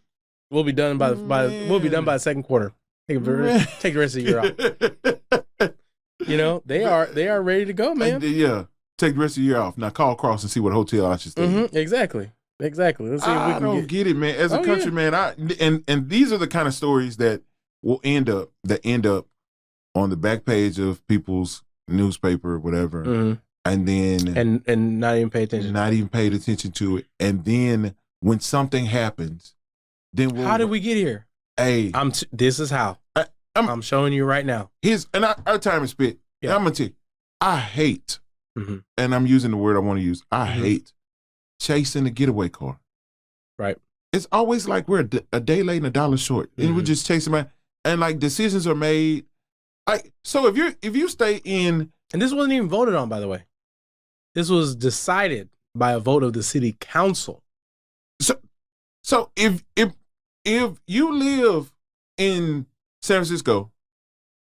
we'll be done by the second quarter. Take the rest of the year off. They are ready to go, man. Take the rest of the year off. Now call across and see what hotel I should stay in. Exactly. Let's see if we can get it, man. As a country, man, and these are the kind of stories that will end up on the back page of people's newspaper or whatever, and then and not even pay attention. Not even paid attention to it. And then when something happens, then how did we get here? Hey, this is how. I'm showing you right now. Our time is spent. Yeah. I'm gonna tell you, I hate, and I'm using the word I want to use. I hate chasing a getaway car. Right. It's always like we're a day late and $1 short, and we're just chasing man. And like decisions are made. So if you stay in, and this wasn't even voted on, by the way. This was decided by a vote of the city council. So if you live in San Francisco,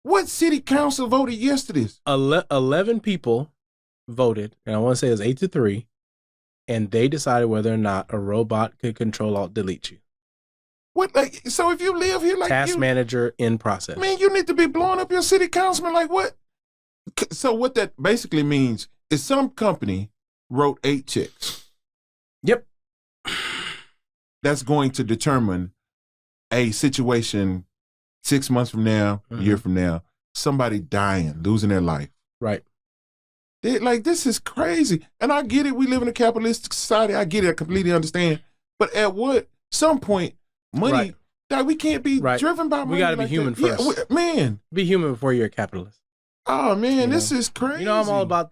what city council voted yes to this? 11 people voted, and I want to say it was 8-3, and they decided whether or not a robot could control alt delete you. What? So if you live here, task manager in process, man, you need to be blowing up your city councilman. Like what? So what that basically means is some company wrote 8 checks. Yep. That's going to determine a situation 6 months from now, a year from now, somebody dying, losing their life. Right. Like, this is crazy. And I get it. We live in a capitalistic society. I get it. I completely understand. But at some point, money, that we can't be driven by money. We got to be like human that. first. Yeah, man. Be human before you're a capitalist. Oh, man, this is crazy. You know, I'm all about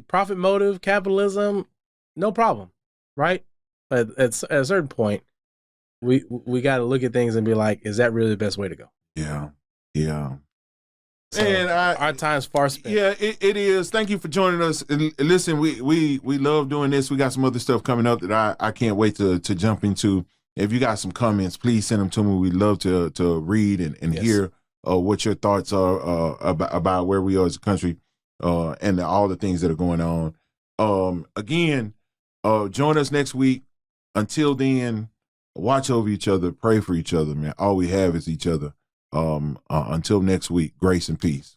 profit motive, capitalism, no problem, right? But at a certain point, we got to look at things and be like, is that really the best way to go? Yeah. So, and our time's far spent. Yeah, it is. Thank you for joining us. And listen, we love doing this. We got some other stuff coming up that I can't wait to jump into. If you got some comments, please send them to me. We'd love to read and hear what your thoughts are about where we are as a country and all the things that are going on. Again, join us next week. Until then, watch over each other, pray for each other, man. All we have is each other. Until next week, grace and peace.